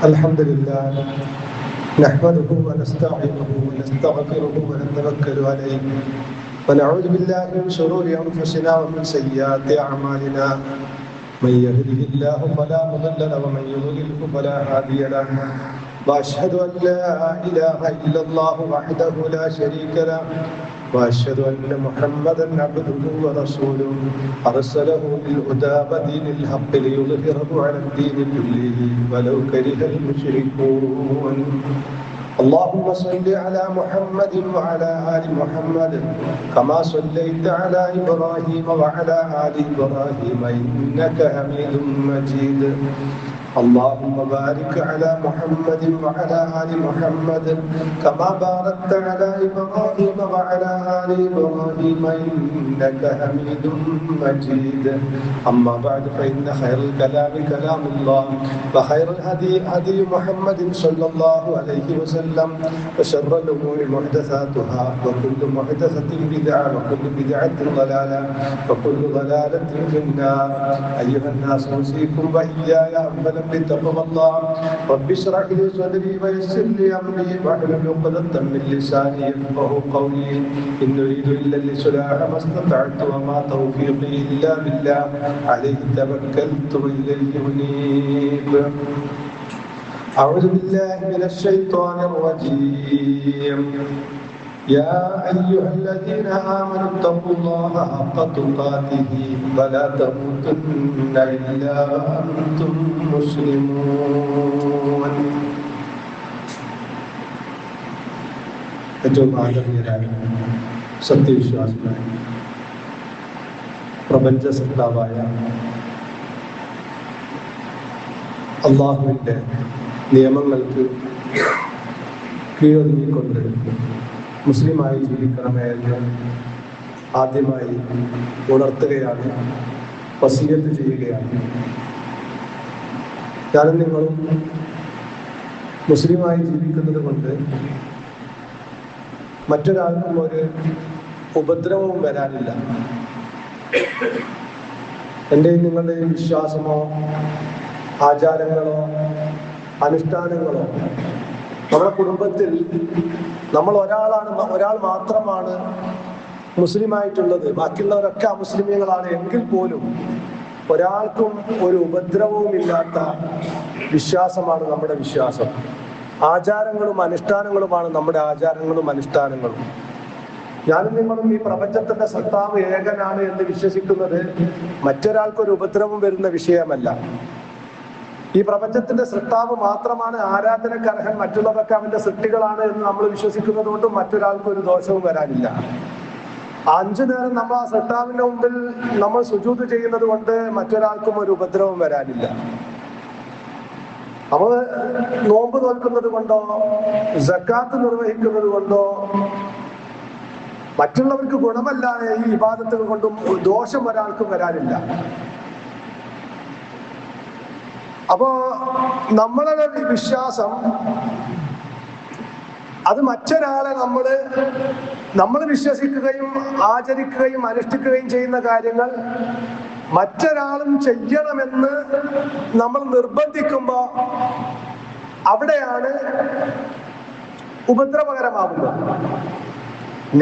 الحمد لله نحمده ونستعينه ونستغفره ونتوكل عليه ونعوذ بالله من شرور أنفسنا ومن سيئات أعمالنا من يهده الله فلا مضل له ومن يضلل فلا هادي له وأشهد أن لا إله إلا الله وحده لا شريك له وأشهد أن محمدا عبده ورسوله أرسله بالهدى ودين الحق ليظهره على الدين كله ولو كره المشركون. اللهم صل على محمد وعلى آل محمد كما صليت على إبراهيم وعلى آل إبراهيم إنك حميد مجيد. اللهم بارك على محمد وعلى آل محمد كما باركت على إبراهيم وعلى آل إبراهيم إنك حميد مجيد. أما بعد فإن خير الكلام كلام الله وخير الهدي هدي محمد صلى الله عليه وسلم وشر الأمور محدثاتها وكل محدثة بدعة وكل بدعة ضلالة وكل ضلالة في النار. أيها الناس أوصيكم وإياي أولا بتقوى الله. رب اشرح لي صدري ويسر لي أمري واحلل عقدة من لساني يفقهوا قولي. إن أريد إلا الإصلاح ما استطعت وما توفيقي إلا بالله عليه توكلت وإليه أنيب. أعوذ بالله من الشيطان الرجيم. يا أيها الذين آمنوا اتقوا الله حق تقاته ولا تموتن إلا وأنتم مسلمون. ഏറ്റവും ആദരണീയരായ സത്യവിശ്വാസികളായ പ്രപഞ്ച സൃഷ്ടാവായ അള്ളാഹുവിൻ്റെ നിയമങ്ങൾക്ക് കീഴൊതുങ്ങിക്കൊണ്ട് മുസ്ലിമായി ജീവിക്കണമേ എന്ന് ആദ്യമായി ഉണർത്തുകയാണ്, വസിയത്ത് ചെയ്യുകയാണ്. ഞാനും നിങ്ങളും മുസ്ലിമായി ജീവിക്കുന്നത് കൊണ്ട് മറ്റൊരാൾക്കും ഒരു ഉപദ്രവവും വരാനില്ല. എൻ്റെയും നിങ്ങളുടെയും വിശ്വാസമോ ആചാരങ്ങളോ അനുഷ്ഠാനങ്ങളോ നമ്മുടെ കുടുംബത്തിൽ നമ്മൾ ഒരാൾ മാത്രമാണ് മുസ്ലിമായിട്ടുള്ളത്, ബാക്കിയുള്ളവരൊക്കെ അമുസ്ലിമീങ്ങളാണ് എങ്കിൽ പോലും ഒരാൾക്കും ഒരു ഉപദ്രവവും ഇല്ലാത്ത വിശ്വാസമാണ് നമ്മുടെ വിശ്വാസം. ആചാരങ്ങളും അനുഷ്ഠാനങ്ങളുമാണ് നമ്മുടെ ആചാരങ്ങളും അനുഷ്ഠാനങ്ങളും. ഞാനും നിങ്ങളും ഈ പ്രപഞ്ചത്തിന്റെ സൃഷ്ടാവ് ഏകനാണ് എന്ന് വിശ്വസിക്കുന്നത് മറ്റൊരാൾക്കൊരു ഉപദ്രവം വരുന്ന വിഷയമല്ല. ഈ പ്രപഞ്ചത്തിന്റെ സൃഷ്ടാവ് മാത്രമാണ് ആരാധനക്കർഹൻ, മറ്റുള്ളവരൊക്കെ അവന്റെ സൃഷ്ടികളാണ് എന്ന് നമ്മൾ വിശ്വസിക്കുന്നത് കൊണ്ടും മറ്റൊരാൾക്ക് ഒരു ദോഷവും വരാനില്ല. 5 നേരം നമ്മൾ ആ സൃഷ്ടാവിന്റെ മുമ്പിൽ നമ്മൾ സുജൂദ് ചെയ്യുന്നത് കൊണ്ട് മറ്റൊരാൾക്കും ഒരു ഉപദ്രവം വരാനില്ല. നമ്മൾ നോമ്പ് നോക്കുന്നത് കൊണ്ടോ സക്കാത്ത് നിർവഹിക്കുന്നത് കൊണ്ടോ മറ്റുള്ളവർക്ക് ഗുണമല്ല ഈ ഇബാദത്തുകൾ കൊണ്ടും ദോഷം ഒരാൾക്കും വരാനില്ല. അപ്പോ നമ്മളുടെ വിശ്വാസം അത് മറ്റൊരാളെ നമ്മൾ വിശ്വസിക്കുകയും ആചരിക്കുകയും അനുഷ്ഠിക്കുകയും ചെയ്യുന്ന കാര്യങ്ങൾ മറ്റൊരാളും ചെയ്യണമെന്ന് നമ്മൾ നിർബന്ധിക്കുമ്പോ അവിടെയാണ് ഉപദ്രവകരമാകുന്നത്.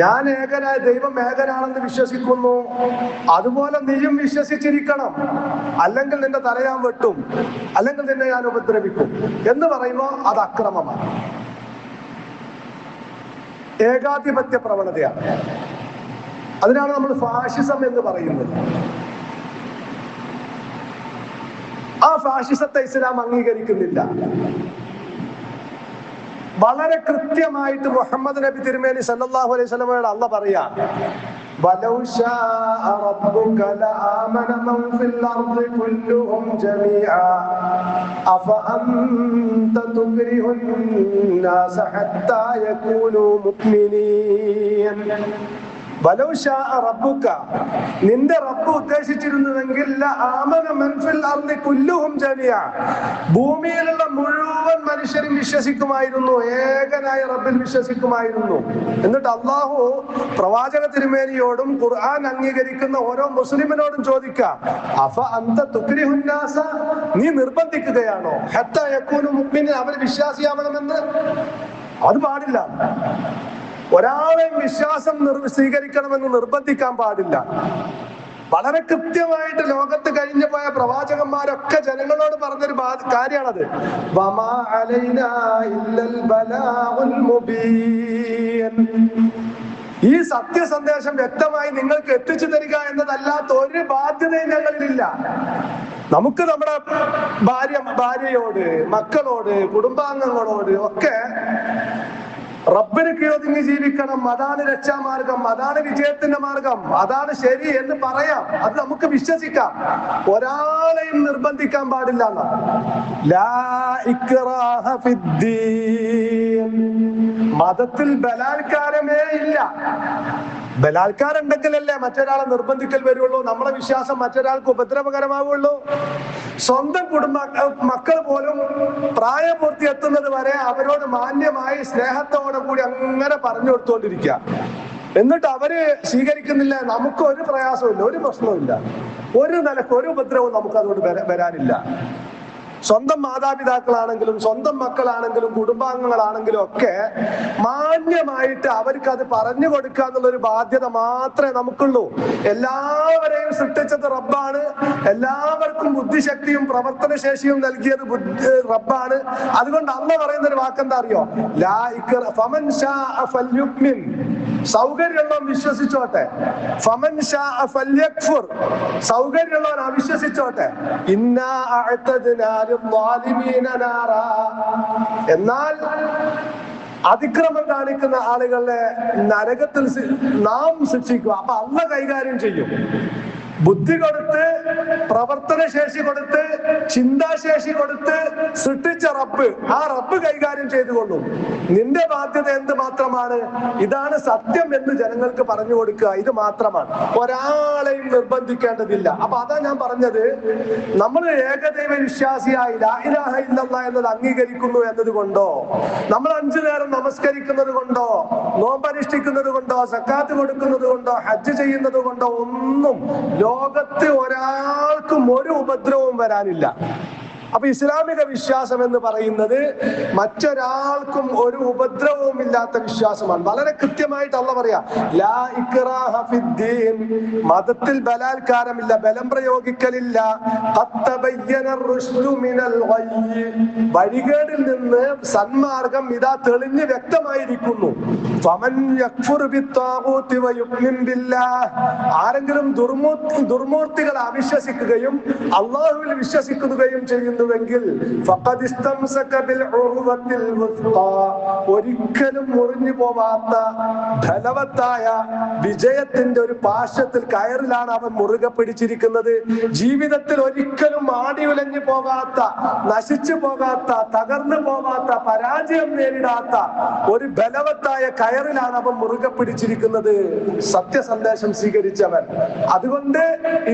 ഞാൻ ഏകനായ ദൈവം ഏകനാണെന്ന് വിശ്വസിക്കുന്നു, അതുപോലെ നീയും വിശ്വസിച്ചിരിക്കണം, അല്ലെങ്കിൽ നിന്റെ തലയാൻ വെട്ടും, അല്ലെങ്കിൽ നിന്നെ ഞാൻ ഉപദ്രവിക്കും എന്ന് പറയുമ്പോൾ അത് അക്രമമാണ്, ഏകാധിപത്യ പ്രവണതയാണ്. അതിനാണ് നമ്മൾ ഫാഷിസം എന്ന് പറയുന്നത്. ആ ഫാഷിസത്തെ ഇസ്ലാം അംഗീകരിക്കുന്നില്ല. വളരെ കൃത്യമായിട്ട് മുഹമ്മദ് നബി തിരുമേനി സല്ലല്ലാഹു അലൈഹി വസല്ലമയോട് അല്ലാഹ് പറയാ, വലൗ ശാഅ റബ്ബുക ലആമന മൻ ഫിൽ അർദി കുല്ലുഹും ജമീഅ അഫഅൻത തുക്രിഹുൻ നാസ ഹത്താ യകൂനൂ മുഅ്മിനീൻ. വലൗ ശാ റബ്ബുക, നിന്റെ റബ്ബ് ഉദ്ദേശിച്ചിരുന്നുവെങ്കിൽ ആമന മൻ ഫിൽ അർളി കുല്ലുഹും ജമിഅ, ഭൂമിയിലുള്ള മുഴുവൻ മനുഷ്യരും വിശ്വസിക്കുമായിരുന്നു, ഏകനായ റബ്ബിൽ വിശ്വസിക്കുമായിരുന്നു. എന്നിട്ട് അള്ളാഹു പ്രവാചക തിരുമേനിയോടും ഖുർആൻ അംഗീകരിക്കുന്ന ഓരോ മുസ്ലിമിനോടും ചോദിക്കുക, അഫ അന്ത തുക്രിഹുൻ നാസ, നീ നിർബന്ധിക്കുകയാണോ ഹത്താ യകൂനു മുഅ്മിനൻ, അവർ വിശ്വാസിയാവണമെന്ന്? അത് പാടില്ല. ഒരാളെയും വിശ്വാസം സ്വീകരിക്കണമെന്ന് നിർബന്ധിക്കാൻ പാടില്ല. വളരെ കൃത്യമായിട്ട് ലോകത്ത് കഴിഞ്ഞു പോയ പ്രവാചകന്മാരൊക്കെ ജനങ്ങളോട് പറഞ്ഞൊരു കാര്യമാണത്. വമാ അലൈനാ ഇല്ലൽ ബലാഉൽ മുബീൻ, ഈ സത്യസന്ദേശം വ്യക്തമായി നിങ്ങൾക്ക് എത്തിച്ചു തരിക എന്നതല്ലാത്ത ഒരു ബാധ്യതയും ഞങ്ങളിലില്ല. നമുക്ക് നമ്മുടെ ഭാര്യയോട്, മക്കളോട്, കുടുംബാംഗങ്ങളോട് ഒക്കെ റബ്ബിന് കീഴൊതുങ്ങി ജീവിക്കണം, അതാണ് രക്ഷാമാർഗം, അതാണ് വിജയത്തിന്റെ മാർഗം, അതാണ് ശരി എന്ന് പറയാം. അത് നമുക്ക് വിശ്വസിക്കാം. ഒരാളെയും നിർബന്ധിക്കാൻ പാടില്ല. ലാ ഇക്റാഹ ഫിദ്ദീൻ, മതത്തിൽ ബലാത്കാരമേ ഇല്ല. ബലാത്കാരം ഉണ്ടെങ്കിലല്ലേ മറ്റൊരാളെ നിർബന്ധിക്കൽ വരുള്ളൂ, നമ്മളെ വിശ്വാസം മറ്റൊരാൾക്ക് ഉപദ്രവകരമാവുള്ളൂ. സ്വന്തം മക്കൾ പോലും പ്രായപൂർത്തി എത്തുന്നത് വരെ അവരോട് മാന്യമായി സ്നേഹത്തോടെ കൂടി അങ്ങനെ പറഞ്ഞു കൊടുത്തുകൊണ്ടിരിക്കുക. എന്നിട്ട് അവര് സ്വീകരിക്കുന്നില്ല, നമുക്ക് ഒരു പ്രയാസവും ഇല്ല, ഒരു പ്രശ്നവും ഇല്ല, ഒരു നിലക്ക് ഒരു ഉപദ്രവവും നമുക്ക് അതുകൊണ്ട് വരാനില്ല. സ്വന്തം മാതാപിതാക്കളാണെങ്കിലും സ്വന്തം മക്കളാണെങ്കിലും കുടുംബാംഗങ്ങളാണെങ്കിലും ഒക്കെ മാന്യമായിട്ട് അവർക്ക് അത് പറഞ്ഞു കൊടുക്കുക എന്നുള്ളൊരു ബാധ്യത മാത്രമേ നമുക്കുള്ളൂ. എല്ലാവരെയും സൃഷ്ടിച്ചത് റബ്ബാണ്, എല്ലാവർക്കും ബുദ്ധിശക്തിയും പ്രവർത്തനശേഷിയും നൽകിയത് റബ്ബാണ്. അതുകൊണ്ട് അള്ളാഹ് പറയുന്ന ഒരു വാക്കെന്താ അറിയോ? ലാ ഇക്റ ഫമൻ ശാഅ ഫൽയുമിൻ, സൗകര്യമുള്ളവൻ വിശ്വസിച്ചോട്ടെ. ഫമൻ ശാഅ ഫൽയക്ഫുർ, സൗകര്യമുള്ളവൻ അവിശ്വസിച്ചോട്ടെ. ഇന്നാ അഅ്തദ്നാ ലിദ്ദാലിമീന നാറാ, എന്നാൽ അതിക്രമം കാണിക്കുന്ന ആളുകളെ നരകത്തിൽ നാം ശിക്ഷിക്കുക. അപ്പൊ അള്ളാഹ് കൈകാര്യം ചെയ്യും. ബുദ്ധി കൊടുത്ത്, പ്രവർത്തനശേഷി കൊടുത്ത്, ചിന്താശേഷി കൊടുത്ത് സൃഷ്ടിച്ച റബ്ബ്, ആ റബ്ബ് കൈകാര്യം ചെയ്തുകൊള്ളും. നിന്റെ ബാധ്യത എന്ത് മാത്രമാണ്? ഇതാണ് സത്യം എന്ന് ജനങ്ങൾക്ക് പറഞ്ഞു കൊടുക്കുക, ഇത് മാത്രമാണ്. ഒരാളെയും നിർബന്ധിക്കേണ്ടതില്ല. അപ്പൊ അതാ ഞാൻ പറഞ്ഞത്, നമ്മൾ ഏകദൈവ വിശ്വാസിയായി ലാ ഇലാഹ ഇല്ലല്ലാഹ് എന്നത് അംഗീകരിക്കുന്നു എന്നത് കൊണ്ടോ, നമ്മൾ 5 നേരം നമസ്കരിക്കുന്നത് കൊണ്ടോ, നോമ്പനുഷ്ഠിക്കുന്നത് കൊണ്ടോ, സക്കാത്ത് കൊടുക്കുന്നത് കൊണ്ടോ, ഹജ്ജ് ചെയ്യുന്നത് കൊണ്ടോ ഒന്നും ലോകത്ത് ഒരാൾക്കും ഒരു ഉപദ്രവവും വരാനില്ല. അപ്പൊ ഇസ്ലാമിക വിശ്വാസം എന്ന് പറയുന്നത് മറ്റൊരാൾക്കും ഒരു ഉപദ്രവവും ഇല്ലാത്ത വിശ്വാസമാണ്. വളരെ കൃത്യമായിട്ട് അള്ളാഹ് പറയാ, ലാ ഇക്റാഹ ഫിദ്ദീൻ, മതത്തിൽ ബലാത്കാരമില്ല, ബലം പ്രയോഗിക്കലില്ല. ഖദ് തബയ്യന റുശ്ദു മിനൽ ഗയ്യ്, വഴികേടിൽ നിന്ന് സന്മാർഗം ഇതാ തെളിഞ്ഞ് വ്യക്തമായിരിക്കുന്നു. ഫമൻ യക്ഫുർ ബിത്താഗൂതി വയുമിൻ ബില്ലാഹ്, ആരെങ്കിലും ദുർമൂർത്തികളെ അവിശ്വസിക്കുകയും അല്ലാഹുവിൽ വിശ്വസിക്കുകയും ചെയ്യുന്നു ഒരിക്കലും മുറിഞ്ഞു പോവാത്ത ഫലവത്തായ വിജയത്തിന്റെ ഒരു പാശത്തിൽ കയറിലാണ് അവൻ മുറുകെ പിടിച്ചിരിക്കുന്നത്. ജീവിതത്തിൽ ഒരിക്കലും ആടി ഉലഞ്ഞു പോകാത്ത, നശിച്ചു പോകാത്ത, തകർന്നു പോകാത്ത, പരാജയം നേരിടാത്ത ഒരു ബലവത്തായ കയറിലാണ് അവൻ മുറുകെ പിടിച്ചിരിക്കുന്നത്, സത്യസന്ദേശം സ്വീകരിച്ചവൻ. അതുകൊണ്ട്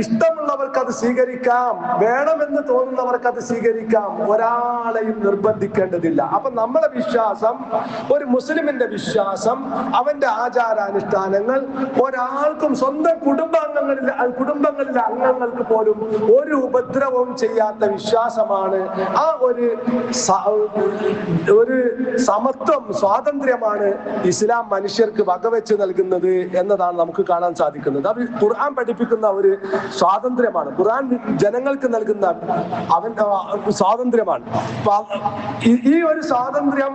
ഇഷ്ടമുള്ളവർക്ക് അത് സ്വീകരിക്കാം, വേണമെന്ന് തോന്നുന്നവർക്ക് അത് സ്വീകരിക്കാം, ഒരാളെയും നിർബന്ധിക്കേണ്ടതില്ല. അപ്പൊ നമ്മളെ വിശ്വാസം, ഒരു മുസ്ലിമിന്റെ വിശ്വാസം, അവന്റെ ആചാരാനുഷ്ഠാനങ്ങൾ ഒരാൾക്കും സ്വന്തം കുടുംബാംഗങ്ങളിലെ അംഗങ്ങൾക്ക് പോലും ഒരു ഉപദ്രവവും ചെയ്യാത്ത വിശ്വാസമാണ്. ആ ഒരു സമത്വം, സ്വാതന്ത്ര്യമാണ് ഇസ്ലാം മനുഷ്യർക്ക് വകവെച്ച് നൽകുന്നത് എന്നതാണ് നമുക്ക് കാണാൻ സാധിക്കുന്നത്. അത് ഖുർആൻ പഠിപ്പിക്കുന്ന ഒരു സ്വാതന്ത്ര്യമാണ്, ഖുർആൻ ജനങ്ങൾക്ക് നൽകുന്ന അവന്റെ സ്വാതന്ത്ര്യമാണ്. ഈ ഒരു സ്വാതന്ത്ര്യം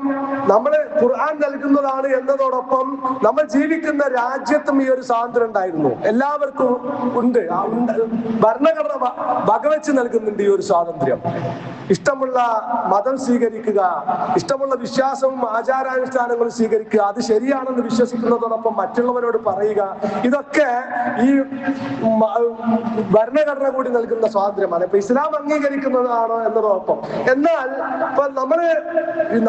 നമ്മൾ ഖുർആൻ നൽകുന്നതാണ് എന്നതോടൊപ്പം നമ്മൾ ജീവിക്കുന്ന രാജ്യത്തും ഈ ഒരു സ്വാതന്ത്ര്യം ഉണ്ടായിരുന്നു, എല്ലാവർക്കും ഉണ്ട്. ഭരണഘടന വകവെച്ച് നൽകുന്നുണ്ട് ഈ ഒരു സ്വാതന്ത്ര്യം. ഇഷ്ടമുള്ള മതം സ്വീകരിക്കുക, ഇഷ്ടമുള്ള വിശ്വാസവും ആചാരാനുഷ്ഠാനങ്ങളും സ്വീകരിക്കുക, അത് ശരിയാണെന്ന് വിശ്വസിക്കുന്നതോടൊപ്പം മറ്റുള്ളവരോട് പറയുക, ഇതൊക്കെ ഈ ഭരണഘടന കൂടി നൽകുന്ന സ്വാതന്ത്ര്യമാണ്. ഇപ്പൊ ഇസ്ലാം അംഗീകരിക്കുന്നതാണോ എന്നതോടൊപ്പം. എന്നാൽ ഇപ്പൊ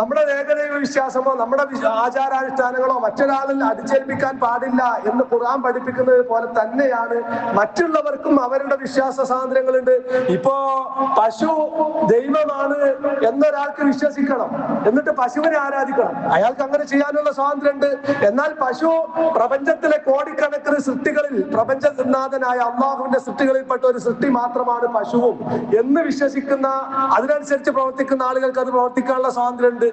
നമ്മുടെ ഏകദൈവ വിശ്വാസമോ നമ്മുടെ ആചാരാനുഷ്ഠാനങ്ങളോ മറ്റൊരാളിൽ അടിച്ചേൽപ്പിക്കാൻ പാടില്ല എന്ന് ഖുർആൻ പഠിപ്പിക്കുന്നത് പോലെ തന്നെയാണ് മറ്റുള്ളവർക്കും അവരുടെ വിശ്വാസ സ്വാതന്ത്ര്യങ്ങളുണ്ട്. ഇപ്പോ പശു ദൈവമാണ് എന്നൊരാൾക്ക് വിശ്വസിക്കണം, എന്നിട്ട് പശുവിനെ ആരാധിക്കണം, അയാൾക്ക് അങ്ങനെ ചെയ്യാനുള്ള സ്വാതന്ത്ര്യമുണ്ട്. എന്നാൽ പശു പ്രപഞ്ചത്തിലെ കോടിക്കണക്കിന് സൃഷ്ടികളിൽ പ്രപഞ്ചനാഥനായ അള്ളാഹുവിന്റെ സൃഷ്ടികളിൽപ്പെട്ട ഒരു സൃഷ്ടി മാത്രമാണ് പശുവും എന്ന് വിശ്വസിക്കുന്ന, അതിനനുസരിച്ച് പ്രവർത്തിക്കുന്ന ആളുകൾക്ക് അത് പ്രവർത്തിക്കാനുള്ള സ്വാതന്ത്ര്യമുണ്ട്.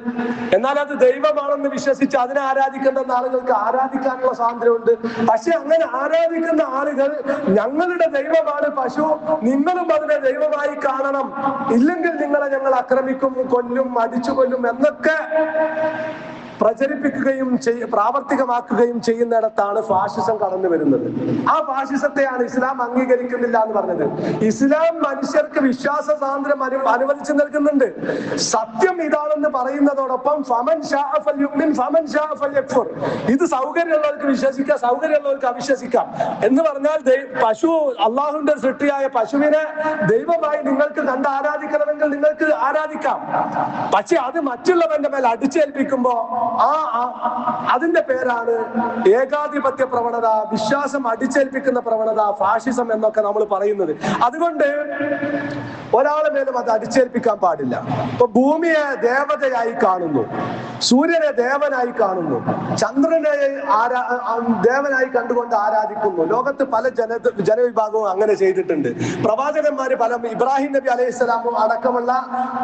എന്നാൽ അത് ദൈവമാണെന്ന് വിശ്വസിച്ച് അതിനെ ആരാധിക്കേണ്ടുന്ന ആളുകൾക്ക് ആരാധിക്കാനുള്ള സ്വാതന്ത്ര്യമുണ്ട്. പക്ഷെ അങ്ങനെ ആരാധിക്കുന്ന ആളുകൾ ഞങ്ങളുടെ ദൈവമാണ് പശു, നിങ്ങളും അതിനെ ദൈവമായി കാണണം, ഇല്ലെങ്കിൽ നിങ്ങളെ ഞങ്ങൾ ആക്രമിക്കും, കൊല്ലും, അടിച്ചു കൊല്ലും എന്നൊക്കെ പ്രചരിപ്പിക്കുകയും പ്രാവർത്തികമാക്കുകയും ചെയ്യുന്നിടത്താണ് ഫാഷിസം കടന്നു വരുന്നത്. ആ ഫാഷിസത്തെയാണ് ഇസ്ലാം അംഗീകരിക്കുന്നില്ല എന്ന് പറഞ്ഞത്. ഇസ്ലാം മനുഷ്യർക്ക് വിശ്വാസ സ്വാതന്ത്ര്യം അനുവദിച്ചു നൽകുന്നുണ്ട്. സത്യം ഇതാണെന്ന് പറയുന്നതോടൊപ്പം ഫമൻ ശാഅ ഫൽയുമിൻ ഫമൻ ശാഅ ഫൽയക്ഫുർ, ഇത് സൗകര്യമുള്ളവർക്ക് വിശ്വസിക്കാം, സൗകര്യമുള്ളവർക്ക് അവിശ്വസിക്കാം എന്ന് പറഞ്ഞാൽ പശു, അള്ളാഹുവിന്റെ സൃഷ്ടിയായ പശുവിനെ ദൈവമായി നിങ്ങൾക്ക് കണ്ട് ആരാധിക്കണമെങ്കിൽ നിങ്ങൾക്ക് ആരാധിക്കാം. പക്ഷെ അത് മറ്റുള്ളവന്റെ മേൽ അടിച്ചേൽപ്പിക്കുമ്പോ അതിന്റെ പേരാണ് ഏകാധിപത്യ പ്രവണത, വിശ്വാസം അടിച്ചേൽപ്പിക്കുന്ന പ്രവണത, ഫാഷിസം എന്നൊക്കെ നമ്മൾ പറയുന്നത്. അതുകൊണ്ട് ഒരാളെ മേലും അത് അടിച്ചേൽപ്പിക്കാൻ പാടില്ല. ഇപ്പൊ ഭൂമിയെ ദേവതയായി കാണുന്നു, സൂര്യനെ ദേവനായി കാണുന്നു, ചന്ദ്രനെ ദേവനായി കണ്ടുകൊണ്ട് ആരാധിക്കുന്നു. ലോകത്ത് പല ജനവിഭാഗവും അങ്ങനെ ചെയ്തിട്ടുണ്ട്. പ്രവാചകന്മാര് ഇബ്രാഹിം നബി അലൈഹിസ്സലാമും അടക്കമുള്ള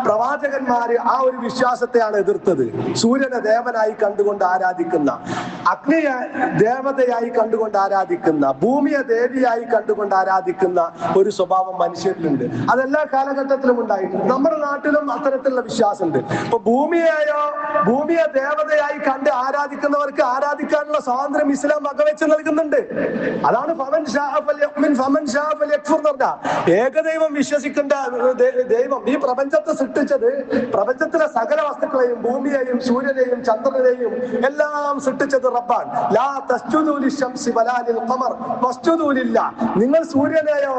പ്രവാചകന്മാര് ആ ഒരു വിശ്വാസത്തെയാണ് എതിർത്തത്. സൂര്യനെ ദേവനായി കണ്ടുകൊണ്ട് ആരാധിക്കുന്ന, അഗ്നിയെ ദേവതയായി കണ്ടുകൊണ്ട് ആരാധിക്കുന്ന, ഭൂമിയെ ദേവിയായി കണ്ടുകൊണ്ട് ആരാധിക്കുന്ന ഒരു സ്വഭാവം മനുഷ്യരിലുണ്ട്. അതെല്ലാ കാലഘട്ടത്തിലും ഉണ്ടായിട്ടുണ്ട്. നമ്മുടെ നാട്ടിലും അത്തരത്തിലുള്ള വിശ്വാസമുണ്ട്. ഇപ്പൊ ഭൂമിയെ ദേവതയായി കണ്ട് ആരാധിക്കുന്നവർക്ക് ആരാധിക്കാനുള്ള സ്വാതന്ത്ര്യം ഇസ്ലാം വകവെച്ച് നൽകുന്നുണ്ട്. അതാണ് ഫമൻ ശാഅ ഫൽയുമിൻ ഫമൻ ശാഅ ഫൽയക്ഫുർ എന്ന് പറഞ്ഞാൽ. ഏകദൈവം വിശ്വസിക്കേണ്ട ദൈവം ഈ പ്രപഞ്ചത്തെ സൃഷ്ടിച്ചത്, പ്രപഞ്ചത്തിലെ സകല വസ്തുക്കളെയും, ഭൂമിയെയും സൂര്യനെയും ചന്ദ്രനെയും എല്ലാം സൃഷ്ടിച്ചത് റബ്ബാൻ. ലാ തസ്ജുദൂ ലിശംസി വലാ ലിൽഖമർ വസ്ജുദൂ ലില്ലാഹ്. നിങ്ങൾ സൂര്യനെയോ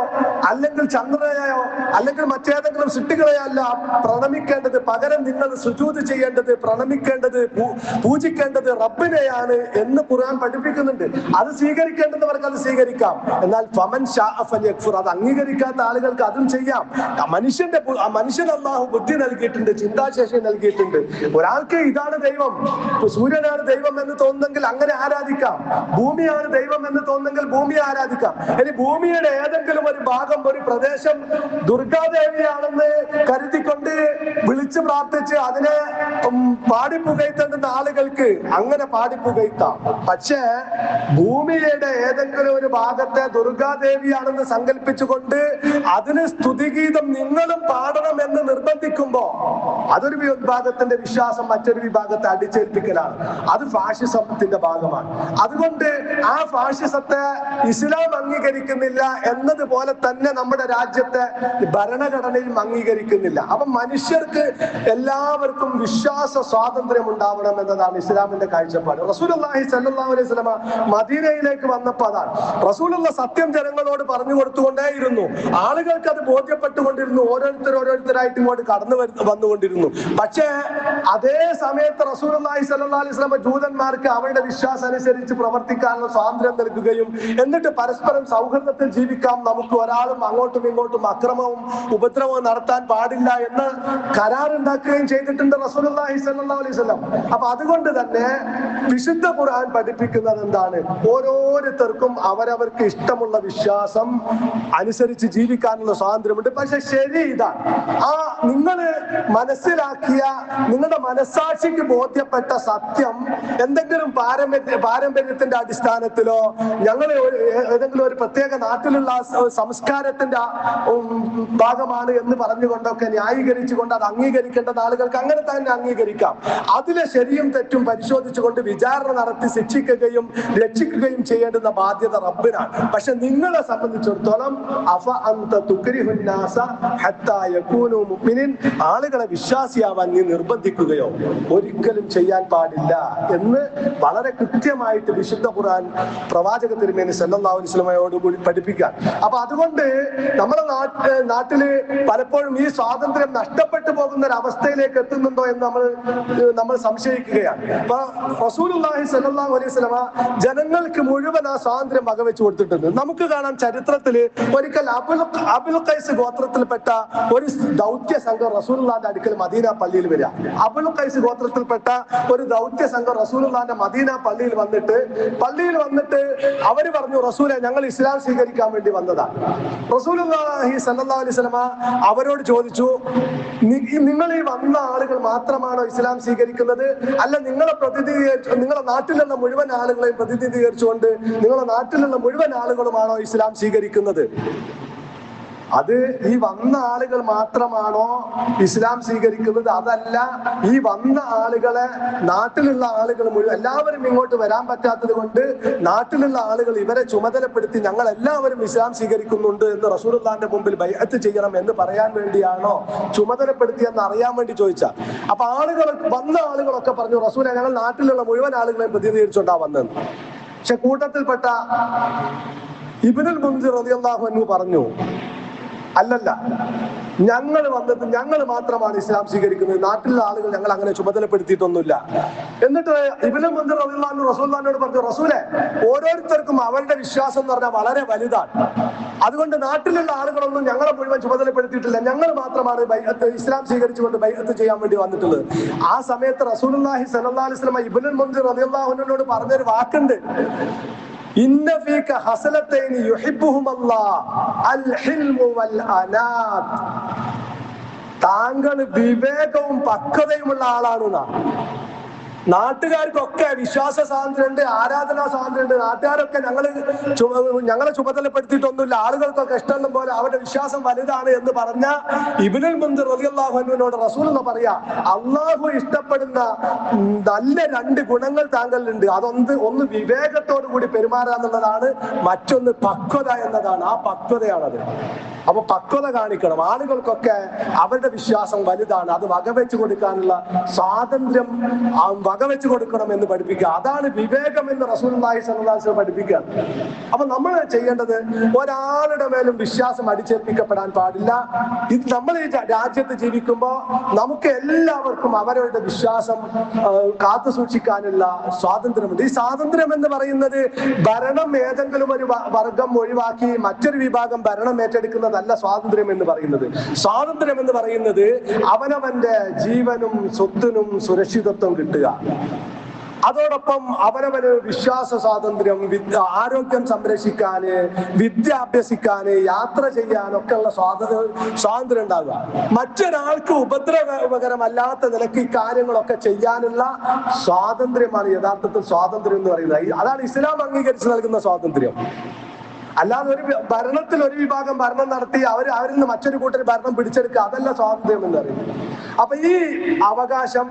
അല്ലെങ്കിൽ ചന്ദ്രനെയോ അല്ലെങ്കിൽ മറ്റേതെങ്കിലും സൃഷ്ടികളെയോ അല്ല പ്രണമിക്കേണ്ടത്, പകരം നിങ്ങൾ സുജൂദ് ചെയ്യേണ്ടത്, പ്രണമിക്കേണ്ടത്, പൂജിക്കേണ്ടത് റബ്ബിനെയാണ് എന്ന് ഖുർആൻ പഠിപ്പിക്കുന്നുണ്ട്. അത് സ്വീകരിക്കേണ്ടവർക്ക് അത് സ്വീകരിക്കാം. എന്നാൽ ഫമൻ ശാഅ ഫൽയക്ഫുർ, അത് അംഗീകരിക്കാത്ത ആളുകൾക്ക് അതും ചെയ്യാം. മനുഷ്യൻ അല്ലാഹു ബുദ്ധി നൽകിയിട്ടുണ്ട്, ചിന്താശേഷി നൽകിയിട്ടുണ്ട്. ഒരാൾക്ക് ഇതാണ് ദൈവം, സൂര്യനാണ് ദൈവം എന്ന് തോന്നുന്നെങ്കിൽ അങ്ങനെ ആരാധിക്കാം. ഭൂമിയാണ് ദൈവം എന്ന് തോന്നുന്നെങ്കിൽ ഭൂമിയെ ആരാധിക്കാം. ഇനി ഭൂമിയുടെ ഏതെങ്കിലും ഒരു ഭാഗം, ഒരു പ്രദേശം ദുർഗാദേവിയാണെന്ന് കരുതിക്കൊണ്ട് വിളിച്ചു പ്രാർത്ഥിച്ച് അതിനെ പാടിപ്പുകയത്തേണ്ടുന്ന ആളുകൾക്ക് അങ്ങനെ പാടിപ്പുകയത്താം. പക്ഷേ ഭൂമിയുടെ ഏതെങ്കിലും ഒരു ഭാഗത്തെ ദുർഗാദേവിയാണെന്ന് സങ്കല്പിച്ചുകൊണ്ട് അതിന് സ്തുതിഗീതം നിങ്ങളും പാടണം എന്ന് നിർബന്ധിക്കുമ്പോ അതൊരു വിഭാഗത്തിന്റെ വിശ്വാസം മറ്റൊരു വിഭാഗത്തെ അടിച്ചേൽപ്പിക്കലാണ്. അത് ഫാഷിസത്തിന്റെ ഭാഗമാണ്. അതുകൊണ്ട് ആ ഫാഷിസത്തെ ഇസ്ലാം അംഗീകരിക്കുന്നില്ല എന്നതുപോലെ തന്നെ നമ്മുടെ രാജ്യത്തെ ഭരണഘടനയും അംഗീകരിക്കുന്നില്ല. അപ്പൊ മനുഷ്യർക്ക് എല്ലാവർക്കും വിശ്വാസ സ്വാതന്ത്ര്യം ഉണ്ടാവണം എന്നതാണ് ഇസ്ലാമിന്റെ കാഴ്ചപ്പാട്. റസൂലുള്ളാഹി സ്വല്ലല്ലാഹു അലൈഹി വസല്ലം മദീനയിലേക്ക് വന്നപ്പോൾ അതാണ് റസൂലുള്ള സത്യം ജനങ്ങളോട് പറഞ്ഞു കൊടുത്തുകൊണ്ടേയിരുന്നു. ആളുകൾക്ക് അത് ബോധ്യപ്പെട്ടുകൊണ്ടിരുന്നു. ഓരോരുത്തരായിട്ട് ഇങ്ങോട്ട് കടന്നു വന്നുകൊണ്ടിരുന്നു. പക്ഷേ അതേ സമയത്ത് റസൂലുള്ളാഹി സ്വല്ലല്ലാഹു അലൈഹി വസല്ലം ജൂതന്മാർക്ക് അവരുടെ വിശ്വാസം അനുസരിച്ച് പ്രവർത്തിക്കാനുള്ള സ്വാതന്ത്ര്യം നൽകുകയും എന്നിട്ട് പരസ്പരം സൗഹൃദത്തിൽ ജീവിക്കാം, നമുക്ക് ഒരാളും അങ്ങോട്ടും ഇങ്ങോട്ടും അക്രമവും ഉപദ്രവവും നടത്താൻ പാടില്ല എന്ന് കരാറുണ്ടാക്കുകയും ചെയ്തിട്ടുണ്ട് റസൂലുള്ളാഹി സ്വല്ലല്ലാഹു അലൈഹി വസല്ലം. അപ്പൊ അതുകൊണ്ട് തന്നെ വിശുദ്ധ ഖുർആൻ പഠിപ്പിക്കുന്നത് എന്താണ്? ഓരോരുത്തർക്കും അവരവർക്ക് ഇഷ്ടമുള്ള വിശ്വാസം അനുസരിച്ച് ജീവിക്കാനുള്ള സ്വാതന്ത്ര്യമുണ്ട്. പക്ഷെ ശരി ഇതാ, നിങ്ങൾ മനസ്സിലാക്കിയ, നിങ്ങളുടെ മനസ്സാക്ഷിക്ക് ബോധ്യപ്പെട്ട സത്യം എന്തെങ്കിലും പാരമ്പര്യത്തിന്റെ അടിസ്ഥാനത്തിലോ ഞങ്ങൾ ഏതെങ്കിലും ഒരു പ്രത്യേക നാട്ടിലുള്ള സംസ്കാരത്തിന്റെ ഭാഗമാണ് എന്ന് പറഞ്ഞുകൊണ്ടൊക്കെ ന്യായീകരിച്ചുകൊണ്ട് അത് അംഗീകരിക്കേണ്ടത് ആളുകൾക്ക് അങ്ങനെ തന്നെ അംഗീകരിക്കാം. അതിലെ ശരിയും തെറ്റും പരിശോധിച്ചുകൊണ്ട് വിചാരണ നടത്തി ശിക്ഷിക്കുകയും രക്ഷിക്കുകയും ചെയ്യേണ്ടുന്ന ബാധ്യത റബ്ബിനാണ്. പക്ഷെ നിങ്ങളെ സംബന്ധിച്ചിടത്തോളം ആളുകളെ വിശ്വാസിയാവാൻ നീ നിർബന്ധിക്കുകയോ ഒരിക്കലും ചെയ്യാൻ പാടില്ല എന്ന് വളരെ കൃത്യമായിട്ട് വിശുദ്ധ ഖുർആൻ പ്രവാചക തിരുമേനി സല്ലല്ലാഹു അലൈഹി വസല്ലമയോട് കൂടി പഠിപ്പിക്കാൻ. അപ്പൊ അതുകൊണ്ട് നമ്മുടെ നാട്ടില് പലപ്പോഴും ഈ സ്വാതന്ത്ര്യം നഷ്ടപ്പെട്ടു പോകുന്ന ഒരു അവസ്ഥയിലേക്ക് എത്തുന്നുണ്ടോ എന്ന് നമ്മൾ സംശയിക്കുകയാണ്. അപ്പൊ റസൂലുള്ളാഹി സ്വല്ലല്ലാഹു അലൈഹി വസല്ലമ ജനങ്ങൾക്ക് മുഴുവൻ ആ സ്വാതന്ത്ര്യം വകവെച്ചു കൊടുത്തിട്ടുണ്ട്. നമുക്ക് കാണാം ചരിത്രത്തില് ഒരിക്കൽ അബുൽ ഖൈസ് ഗോത്രത്തിൽപ്പെട്ട ഒരു ദൗത്യ സംഘം റസൂലുള്ളാഹിന്റെ അടുക്കൽ മദീന പള്ളിയിൽ വരിക. അബുൽ ഖൈസ് ഗോത്രത്തിൽപ്പെട്ട ഒരു ദൗത്യ സംഘം റസൂലുള്ളാഹിന്റെ മദീന പള്ളിയിൽ വന്നിട്ട് അവര് പറഞ്ഞു, റസൂലെ, ഞങ്ങൾ ഇസ്ലാം സ്വീകരിക്കാൻ വേണ്ടി വന്നതാണ്. റസൂലുള്ളാഹി സ്വല്ലല്ലാഹു അലൈഹി വസല്ലമ അവരോട് ചോദിച്ചു, നിങ്ങൾ ഈ വന്ന ആളുകൾ മാത്രമാണോ ഇസ്ലാം സ്വീകരിക്കുന്നത്, അല്ല നിങ്ങളെ നാട്ടിലുള്ള മുഴുവൻ ആളുകളെയും പ്രതിനിധീകരിച്ചുകൊണ്ട് നിങ്ങളുടെ നാട്ടിലുള്ള മുഴുവൻ ആളുകളുമാണോ ഇസ്ലാം സ്വീകരിക്കുന്നത്? അത് ഈ വന്ന ആളുകൾ മാത്രമാണോ ഇസ്ലാം സ്വീകരിക്കുന്നത്? അതല്ല, ഈ വന്ന ആളുകളെ നാട്ടിലുള്ള ആളുകൾ മുഴുവൻ, എല്ലാവരും ഇങ്ങോട്ട് വരാൻ പറ്റാത്തത് കൊണ്ട് നാട്ടിലുള്ള ആളുകൾ ഇവരെ ചുമതലപ്പെടുത്തി ഞങ്ങൾ എല്ലാവരും ഇസ്ലാം സ്വീകരിക്കുന്നുണ്ട് എന്ന് റസൂലുള്ളാഹിന്റെ മുമ്പിൽ ബൈഅത്ത് ചെയ്യണം എന്ന് പറയാൻ വേണ്ടിയാണോ ചുമതലപ്പെടുത്തിയെന്ന് അറിയാൻ വേണ്ടി ചോദിച്ച. അപ്പൊ വന്ന ആളുകളൊക്കെ പറഞ്ഞു, റസൂലെ, ഞങ്ങൾ നാട്ടിലുള്ള മുഴുവൻ ആളുകളെയും പ്രതിനിധീകരിച്ചുകൊണ്ടാ വന്നത്. പക്ഷെ കൂട്ടത്തിൽപ്പെട്ട ഇബ്നുൽ മുൻസിർ റളിയല്ലാഹു അൻഹു പറഞ്ഞു, അല്ലല്ല, ഞങ്ങൾ മാത്രമാണ് ഇസ്ലാം സ്വീകരിക്കുന്നത്, നാട്ടിലുള്ള ആളുകൾ ഞങ്ങൾ അങ്ങനെ ചുമതലപ്പെടുത്തിയിട്ടൊന്നുമില്ല. എന്നിട്ട് ഇബ്നുൽ മുൻസിർ റളിയല്ലാഹു അൻഹു റസൂലുള്ളാഹിനോട് പറഞ്ഞു, റസൂലെ, ഓരോരുത്തർക്കും അവരുടെ വിശ്വാസം എന്ന് പറഞ്ഞാൽ വളരെ വലുതാണ്. അതുകൊണ്ട് നാട്ടിലുള്ള ആളുകളൊന്നും ഞങ്ങളെ മുഴുവൻ ചുമതലപ്പെടുത്തിയിട്ടില്ല, ഞങ്ങൾ മാത്രമാണ് ഇസ്ലാം സ്വീകരിച്ചുകൊണ്ട് ബൈഅത്ത് ചെയ്യാൻ വേണ്ടി വന്നിട്ടുള്ളത്. ആ സമയത്ത് റസൂലുള്ളാഹി സ്വല്ലല്ലാഹു അലൈഹി വസല്ലം ഇബ്നുൽ മുൻസിർ റളിയല്ലാഹു അൻഹുവിനോട് പറഞ്ഞൊരു വാക്കുണ്ട്, ഇന്ന ഫീക ഹസലത്തൈനി യുഹിബ്ബുഹുമല്ലാഹ് അൽ ഹിൽമു വൽ അനാത്. താങ്കൾ വിവേകവും പക്വതയുമുള്ള ആളാണെന്നാ. നാട്ടുകാർക്കൊക്കെ വിശ്വാസ സ്വാതന്ത്ര്യമുണ്ട്, ആരാധനാ സ്വാതന്ത്ര്യമുണ്ട്, നാട്ടുകാരൊക്കെ ഞങ്ങളെ ചുമതലപ്പെടുത്തിയിട്ടൊന്നുമില്ല, ആളുകൾക്കൊക്കെ ഇഷ്ടമുള്ള പോലെ അവരുടെ വിശ്വാസം വലുതാണ് എന്ന് പറഞ്ഞ ഇബ്നുൽ മുൻസിർ റളിയല്ലാഹു അൻഹുവിനോട് റസൂലുള്ളാഹി പറയാ, അള്ളാഹു ഇഷ്ടപ്പെടുന്ന നല്ല രണ്ട് ഗുണങ്ങൾ താങ്കളിലുണ്ട്. ഒന്ന് വിവേകത്തോടു കൂടി പെരുമാറുക എന്നുള്ളതാണ്, മറ്റൊന്ന് പക്വത എന്നതാണ്. ആ പക്വതയാണത്. അപ്പൊ പക്വത കാണിക്കണം. ആളുകൾക്കൊക്കെ അവരുടെ വിശ്വാസം വലുതാണ്, അത് വകവെച്ചു കൊടുക്കാനുള്ള സ്വാതന്ത്ര്യം വകവെച്ചു കൊടുക്കണം എന്ന് പഠിപ്പിക്കുക. അതാണ് വിവേകം എന്ന് റസൂലുള്ളാഹി സ്വല്ലല്ലാഹു അലൈഹി വസല്ലം പഠിപ്പിക്കുക. അപ്പൊ നമ്മൾ ചെയ്യേണ്ടത് ഒരാളുടെ മേലും വിശ്വാസം അടിച്ചേൽപ്പിക്കപ്പെടാൻ പാടില്ല. ഇത് നമ്മൾ ഈ രാജ്യത്ത് ജീവിക്കുമ്പോൾ നമുക്ക് എല്ലാവർക്കും അവരവരുടെ വിശ്വാസം കാത്തു സൂക്ഷിക്കാനുള്ള സ്വാതന്ത്ര്യമുണ്ട്. ഈ സ്വാതന്ത്ര്യം എന്ന് പറയുന്നത് ഭരണം ഏതെങ്കിലും ഒരു വർഗം ഒഴിവാക്കി മറ്റൊരു വിഭാഗം ഭരണം ഏറ്റെടുക്കുന്നതല്ല സ്വാതന്ത്ര്യം എന്ന് പറയുന്നത്. സ്വാതന്ത്ര്യം എന്ന് പറയുന്നത് അവനവന്റെ ജീവനും സ്വത്തിനും സുരക്ഷിതത്വം കിട്ടുക, അതോടൊപ്പം അവനവന് വിശ്വാസ സ്വാതന്ത്ര്യം, ആരോഗ്യം സംരക്ഷിക്കാന്, വിദ്യ അഭ്യസിക്കാന്, യാത്ര ചെയ്യാനൊക്കെ ഉള്ള സ്വാതന്ത്ര്യം ഉണ്ടാകുക. മറ്റൊരാൾക്ക് ഉപദ്രവകരമല്ലാത്ത നിലയ്ക്ക് ഈ കാര്യങ്ങളൊക്കെ ചെയ്യാനുള്ള സ്വാതന്ത്ര്യമാണ് യഥാർത്ഥത്തിൽ സ്വാതന്ത്ര്യം എന്ന് പറയുന്നത്. അതാണ് ഇസ്ലാം അംഗീകരിച്ച് നൽകുന്ന സ്വാതന്ത്ര്യം. അല്ലാതെ ഒരു ഭരണത്തിൽ ഒരു വിഭാഗം ഭരണം നടത്തി അവരിൽ നിന്ന് മറ്റൊരു കൂട്ടർ ഭരണം പിടിച്ചെടുക്കുക, അതല്ല സ്വാതന്ത്ര്യം എന്ന് പറയുന്നത്. അപ്പൊ ഈ അവകാശം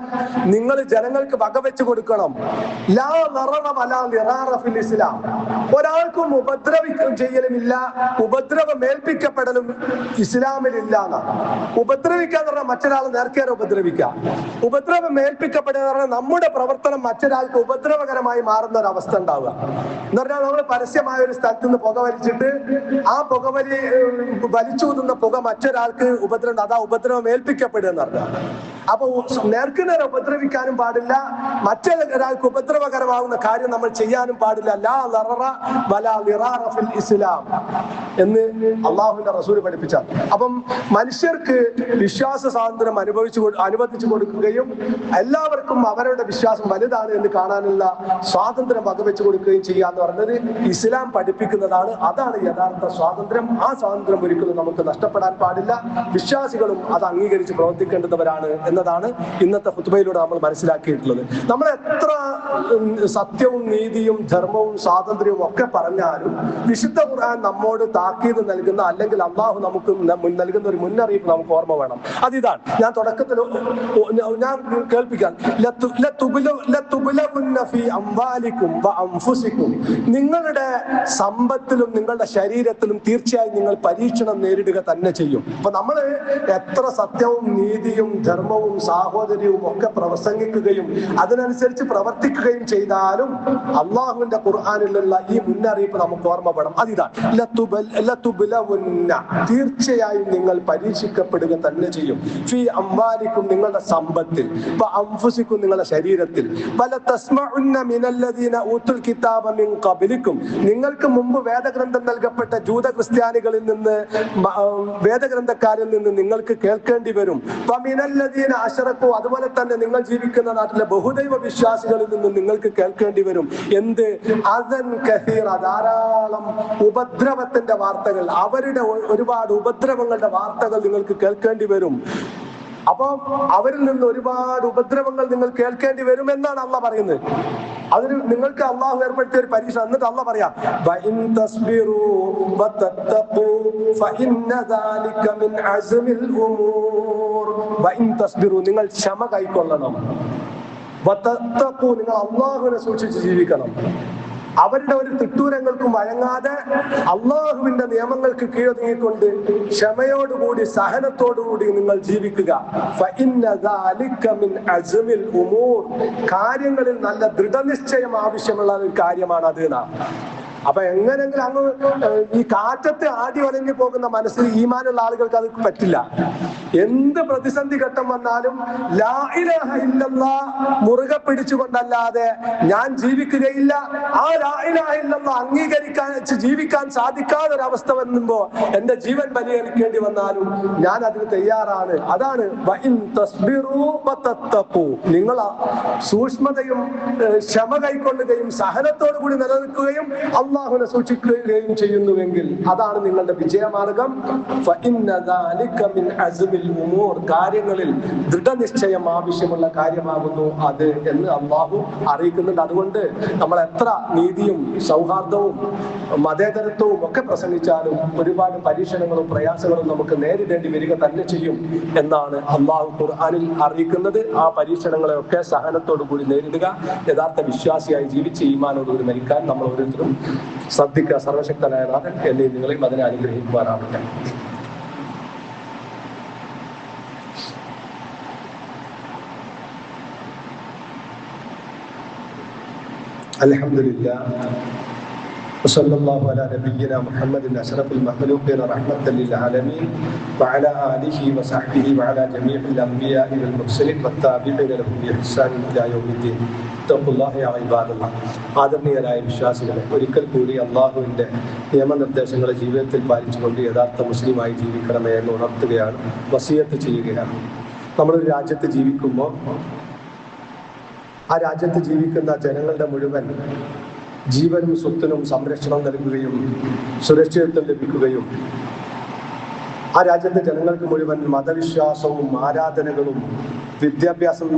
നിങ്ങൾ ജനങ്ങൾക്ക് വകവെച്ചു കൊടുക്കണം. ലാ ദററ വലാ ദിറാറ ഫിൽ ഇസ്ലാം. ഒരാൾക്കും ഉപദ്രവിക്കും ചെയ്യലുമില്ല, ഉപദ്രവം ഏൽപ്പിക്കപ്പെടലും ഇസ്ലാമിലില്ല എന്നാണ്. ഉപദ്രവിക്കാന്ന് പറഞ്ഞാൽ മറ്റൊരാൾ നേർക്കേറെ ഉപദ്രവിക്കുക. ഉപദ്രവം ഏൽപ്പിക്കപ്പെടുക എന്ന് പറഞ്ഞാൽ നമ്മുടെ പ്രവർത്തനം മറ്റൊരാൾക്ക് ഉപദ്രവകരമായി മാറുന്ന ഒരു അവസ്ഥ ഉണ്ടാവുക. എന്ന് പറഞ്ഞാൽ നമ്മൾ പരസ്യമായ ഒരു സ്ഥലത്ത് നിന്ന് പുക വലിച്ചിട്ട് ആ വലിച്ചൂതുന്ന പുക മറ്റൊരാൾക്ക് ഉപദ്രവം, അതാ ഉപദ്രവം ഏൽപ്പിക്കപ്പെടുക എന്ന് പറഞ്ഞാൽ. അപ്പൊ നേർക്കുനേരെ ഉപദ്രവിക്കാനും പാടില്ല, മറ്റൊരാൾക്ക് ഉപദ്രവകരമാകുന്ന കാര്യം നമ്മൾ ചെയ്യാനും പാടില്ല. ലാ ദററ വലാ ദിറാറ ഫിൽ ഇസ്ലാം എന്ന് അള്ളാഹുവിന്റെ റസൂൽ പഠിപ്പിച്ച. അപ്പം മനുഷ്യർക്ക് വിശ്വാസ സ്വാതന്ത്ര്യം അനുവദിച്ചു കൊടുക്കുകയും എല്ലാവർക്കും അവരുടെ വിശ്വാസം വലുതാണ് എന്ന് കാണാനുള്ള സ്വാതന്ത്ര്യം വകവെച്ചു കൊടുക്കുകയും ചെയ്യുക എന്ന് പറഞ്ഞത് ഇസ്ലാം പഠിപ്പിക്കുന്നതാണ്. അതാണ് യഥാർത്ഥ സ്വാതന്ത്ര്യം. ആ സ്വാതന്ത്ര്യം ഒരിക്കലും നമുക്ക് നഷ്ടപ്പെടാൻ പാടില്ല. വിശ്വാസികളും അത് അംഗീകരിച്ച് പ്രവർത്തിക്കേണ്ടവരാണ് എന്ന് എന്നതാണ് ഇന്നത്തെ ഖുത്ബയിലൂടെ നമ്മൾ മനസ്സിലാക്കിയിട്ടുള്ളത്. നമ്മൾ എത്ര സത്യവും നീതിയും ധർമ്മവും സ്വാതന്ത്ര്യവും ഒക്കെ പറഞ്ഞാലും വിശുദ്ധ ഖുർആൻ നമ്മോട് താക്കീത് നൽകുന്ന, അല്ലെങ്കിൽ അള്ളാഹു നമുക്ക് നൽകുന്ന ഒരു മുന്നറിയിപ്പ് നമുക്ക് ഓർമ്മ വേണം. അതിതാണ് ഞാൻ തുടക്കത്തിൽ ഞാൻ കേൾപ്പിക്കാൻ, നിങ്ങളുടെ സമ്പത്തിലും നിങ്ങളുടെ ശരീരത്തിലും തീർച്ചയായും നിങ്ങൾ പരീക്ഷണം നേരിടുക തന്നെ ചെയ്യും. അപ്പൊ നമ്മൾ എത്ര സത്യവും നീതിയും ധർമ്മവും സാഹോദര്യവും ഒക്കെ പ്രസംഗിക്കുകയും അതിനനുസരിച്ച് പ്രവർത്തിക്കുകയും ചെയ്താലും അള്ളാഹുവിന്റെ ഖുർആനിലുള്ള ഈ മുന്നറിയിപ്പ് നമുക്ക് ഓർമ്മപ്പെടണം. അതിതാണ് തീർച്ചയായും നിങ്ങൾ പരീക്ഷിക്കപ്പെടുക തന്നെ ചെയ്യും. ഫീ അംവാലിക്കും നിങ്ങളുടെ സമ്പത്തിൽ, അൻഫുസിക്കും നിങ്ങളുടെ ശരീരത്തിൽ, വല തസ്മഉന്ന മിനല്ലദീന ഊതുൽ കിതാബ മിൻ ഖബ്ലിക്കും നിങ്ങൾക്ക് മുമ്പ് വേദഗ്രന്ഥം നൽകപ്പെട്ട ജൂത ക്രിസ്ത്യാനികളിൽ നിന്ന്, വേദഗ്രന്ഥക്കാരിൽ നിന്ന് നിങ്ങൾക്ക് കേൾക്കേണ്ടി വരും. വമിനല്ലദീന അശ്റകൂ അതുപോലെ തന്നെ നിങ്ങൾ ജീവിക്കുന്ന നാട്ടിലെ ബഹുദൈവ വിശ്വാസികളിൽ നിന്ന് നിങ്ങൾക്ക് കേൾക്കേണ്ടി വരും. എന്ത്? അദൻ കസീറ, ധാരാളം ഉപദ്രവത്തിന്റെ വാർത്തകൾ, അവരുടെ ഒരുപാട് ഉപദ്രവങ്ങളുടെ വാർത്തകൾ നിങ്ങൾക്ക് കേൾക്കേണ്ടി വരും. അപ്പൊ അവരിൽ നിന്ന് ഒരുപാട് ഉപദ്രവങ്ങൾ നിങ്ങൾ കേൾക്കേണ്ടി വരും എന്നാണ് അള്ളാഹ് പറയുന്നത്. അതിന് നിങ്ങൾക്ക് അള്ളാഹു ഏർപ്പെടുത്തിയ ഒരു പരീക്ഷ. എന്നിട്ട് അള്ളാഹ് പറയാം, നിങ്ങൾ ക്ഷമ കൈക്കൊള്ളണം, നിങ്ങൾ അള്ളാഹുവിനെ സൂക്ഷിച്ച് ജീവിക്കണം. അവരുടെ ഒരു തിട്ടൂരങ്ങൾക്കും വഴങ്ങാതെ അള്ളാഹുവിന്റെ നിയമങ്ങൾക്ക് കീഴൊതുങ്ങിക്കൊണ്ട് ക്ഷമയോടുകൂടി സഹനത്തോടുകൂടി നിങ്ങൾ ജീവിക്കുക. കാര്യങ്ങളിൽ നല്ല ദൃഢനിശ്ചയം ആവശ്യമുള്ള ഒരു കാര്യമാണ് അത്. അപ്പൊ എങ്ങനെങ്കിലും അങ്ങ് ഈ കാറ്റത്ത് ആടി വലഞ്ഞു പോകുന്ന മനസ്സിൽ ഈമാനുള്ള ആളുകൾക്ക് അത് പറ്റില്ല. എന്ത് പ്രതിസന്ധി ഘട്ടം വന്നാലും ലാ ഇലാഹ ഇല്ലല്ലാഹ് മുറുകെ പിടിച്ചുകൊണ്ടല്ലാതെ ഞാൻ ജീവിക്കുകയില്ല, ആ ലാ ഇലാഹ ഇല്ലല്ലാഹ് അംഗീകരിക്കാൻ ജീവിക്കാൻ സാധിക്കാതെ ഒരവസ്ഥ വരുമ്പോ എന്റെ ജീവൻ ബലിയർപ്പിക്കേണ്ടി വന്നാലും ഞാൻ അതിന് തയ്യാറാണ്. അതാണ് നിങ്ങൾ സൂക്ഷ്മതയും ക്ഷമ കൈക്കൊള്ളുകയും സഹനത്തോടു കൂടി നിലനിൽക്കുകയും അള്ളാഹുവിനെ സൂക്ഷിക്കുകയും ചെയ്യുന്നുവെങ്കിൽ അതാണ് നിങ്ങളുടെ വിജയമാർഗം. കാര്യങ്ങളിൽ ദൃഢനിശ്ചയം ആവശ്യമുള്ള കാര്യമാകുന്നു അത് എന്ന് അള്ളാഹു അറിയിക്കുന്നുണ്ട്. അതുകൊണ്ട് നമ്മൾ എത്ര നീതിയും സൗഹാർദ്ദവും മതേതരത്വവും ഒക്കെ പ്രസംഗിച്ചാലും ഒരുപാട് പരീക്ഷണങ്ങളും പ്രയാസങ്ങളും നമുക്ക് നേരിടേണ്ടി വരിക തന്നെ ചെയ്യും എന്നാണ് അള്ളാഹു ഖുർആനിൽ അറിയിക്കുന്നത്. ആ പരീക്ഷണങ്ങളെയൊക്കെ സഹനത്തോടു കൂടി നേരിടുക, യഥാർത്ഥ വിശ്വാസിയായി ജീവിച്ച് ഈമാനോടുകൂടി മരിക്കാൻ നമ്മൾ ഓരോരുത്തരും ശ്രദ്ധിക്കുക. സർവശക്തനായ നാഥൻ എന്നെയും നിങ്ങളെയും അതിനെ അനുഗ്രഹിക്കുവാനാവട്ടെ. അൽഹംദുലില്ലാഹ് വസല്ലല്ലാഹു അലാ നബിയ്യിനാ മുഹമ്മദിൻ അശ്റഫിൽ മഖ്ലൂഖീന റഹ്മത്തൻ ലിൽ ആലമീൻ വഅലാ ആലിഹി വസഹ്ബിഹി വഅലാ ജമീഇൽ അംബിയാഇ വൽ മുർസലീൻ വത്താബിഈന ലഹും ബിഇഹ്സാൻ ഇലാ യൗമിദ്ദീൻ. തഖ്വല്ലാഹ യാ ഇബാദല്ലാഹ്. ആദരണീയരായ വിശ്വാസികളെ, ഒരിക്കൽ കൂടി അള്ളാഹുവിന്റെ നിയമനിർദ്ദേശങ്ങളെ ജീവിതത്തിൽ പാലിച്ചുകൊണ്ട് യഥാർത്ഥ മുസ്ലിമായി ജീവിക്കണമേ എന്ന് ഉണർത്തുകയാണ്, വസിയത്ത് ചെയ്യുകയാണ്. നമ്മളൊരു രാജ്യത്ത് ജീവിക്കുമ്പോൾ ആ രാജ്യത്ത് ജീവിക്കുന്ന ജനങ്ങളുടെ മുഴുവൻ ജീവനും സ്വത്തിനും സംരക്ഷണം നൽകുകയും സുരക്ഷിതത്വം ലഭിക്കുകയും ആ രാജ്യത്തെ ജനങ്ങൾക്ക് മുഴുവൻ മതവിശ്വാസവും ആരാധനകളും വിദ്യാഭ്യാസം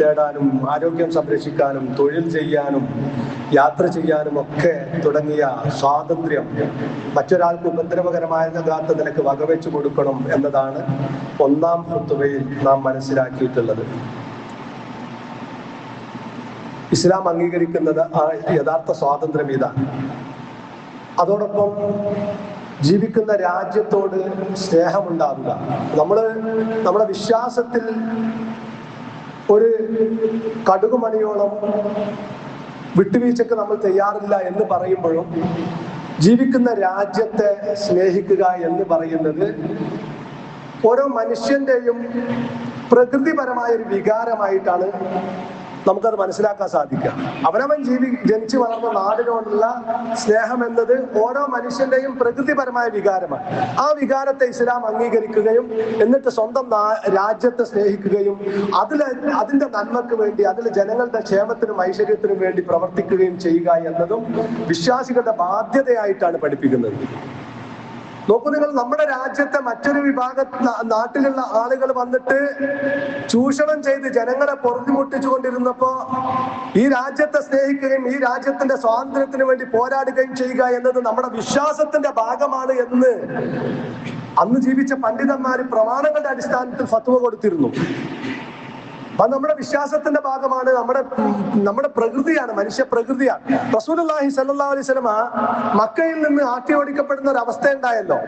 നേടാനും ആരോഗ്യം സംരക്ഷിക്കാനും തൊഴിൽ ചെയ്യാനും യാത്ര ചെയ്യാനും ഒക്കെ തുടങ്ങിയ സ്വാതന്ത്ര്യം മറ്റൊരാൾക്ക് ഉപദ്രവകരമാകാത്ത നിലക്ക് വകവെച്ചു കൊടുക്കണം എന്നതാണ് ഒന്നാം ഖുത്ബയിൽ നാം മനസ്സിലാക്കിയിട്ടുള്ളത്. ഇസ്ലാം അംഗീകരിക്കുന്നത് യഥാർത്ഥ സ്വാതന്ത്ര്യം ഇതാണ്. അതോടൊപ്പം ജീവിക്കുന്ന രാജ്യത്തോട് സ്നേഹമുണ്ടാവുക. നമ്മുടെ വിശ്വാസത്തിൽ ഒരു കടുകുമണിയോളം വിട്ടുവീഴ്ചക്ക് നമ്മൾ തയ്യാറില്ല എന്ന് പറയുമ്പോഴും ജീവിക്കുന്ന രാജ്യത്തെ സ്നേഹിക്കുക എന്ന് പറയുന്നത് ഓരോ മനുഷ്യന്റെയും പ്രകൃതിപരമായ ഒരു വികാരമായിട്ടാണ് നമുക്കത് മനസ്സിലാക്കാൻ സാധിക്കുക. അവനവൻ ജനിച്ചു വളർന്ന നാടിനോടുള്ള സ്നേഹം എന്നത് ഓരോ മനുഷ്യന്റെയും പ്രകൃതിപരമായ വികാരമാണ്. ആ വികാരത്തെ ഇസ്ലാം അംഗീകരിക്കുകയും എന്നിട്ട് സ്വന്തം രാജ്യത്തെ സ്നേഹിക്കുകയും അതിന്റെ നന്മക്ക് വേണ്ടി, അതിലെ ജനങ്ങളുടെ ക്ഷേമത്തിനും ഐശ്വര്യത്തിനും വേണ്ടി പ്രവർത്തിക്കുകയും ചെയ്യുക എന്നതും വിശ്വാസികളുടെ ബാധ്യതയായിട്ടാണ് പഠിപ്പിക്കുന്നത്. നോക്കൂ നിങ്ങൾ, നമ്മുടെ രാജ്യത്തെ മറ്റൊരു നാട്ടിലുള്ള ആളുകൾ വന്നിട്ട് ചൂഷണം ചെയ്ത് ജനങ്ങളെ പൊറുതിമുട്ടിച്ചുകൊണ്ടിരുന്നപ്പോ ഈ രാജ്യത്തെ സ്നേഹിക്കുകയും ഈ രാജ്യത്തിന്റെ സ്വാതന്ത്ര്യത്തിന് വേണ്ടി പോരാടുകയും ചെയ്യുക എന്നത് നമ്മുടെ വിശ്വാസത്തിന്റെ ഭാഗമാണ് എന്ന് അന്ന് ജീവിച്ച പണ്ഡിതന്മാര് പ്രമാണങ്ങളുടെ അടിസ്ഥാനത്തിൽ ഫത്വ കൊടുത്തിരുന്നു. അത് നമ്മുടെ വിശ്വാസത്തിന്റെ ഭാഗമാണ്, നമ്മുടെ പ്രകൃതിയാണ്, മനുഷ്യ പ്രകൃതിയാണ്. റസൂലുള്ളാഹി സ്വല്ലല്ലാഹു അലൈഹി വസല്ലമ മക്കയിൽ നിന്ന് ആട്ടി ഓടിക്കപ്പെടുന്ന ഒരു അവസ്ഥ ഉണ്ടായല്ലോ.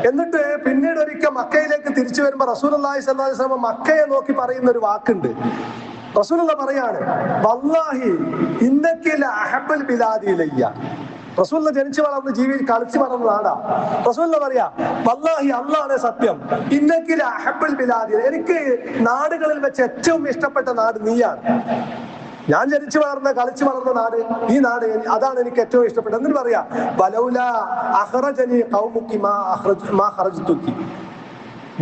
എന്നിട്ട് പിന്നീട് ഒരിക്കൽ മക്കയിലേക്ക് തിരിച്ചു വരുമ്പോ റസൂലുള്ളാഹി സ്വല്ലല്ലാഹു അലൈഹി വസല്ലമ മക്കയെ നോക്കി പറയുന്ന ഒരു വാക്കുണ്ട്. റസൂലുള്ള പറയാണ്, വല്ലാഹി ഇന്നക ലഅഹബ്ബുൽ ബിലാദി ഇലയ്യ. റസൂലുള്ള ജനിച്ചു വളർന്ന് കളിച്ചു വളർന്ന നാടാ. റസൂലുള്ള പറയാ, വല്ലാഹി അല്ലാഹുവേ സത്യം, ഇന്നക ലഅഹബ്ബുൽ ബിലാദി, എനിക്ക് നാടുകളിൽ വെച്ച് ഏറ്റവും ഇഷ്ടപ്പെട്ട നാട് നീയാണ്. ഞാൻ ജനിച്ചു വളർന്ന കളിച്ചു വളർന്ന നാട്, ഈ നാട് അതാണ് എനിക്ക് ഏറ്റവും ഇഷ്ടപ്പെട്ടത്. എന്നിട്ട് പറയാ, വലൗലാ അഖ്റജനി ഖൗമുകി മാ ഖറജ്തുകി,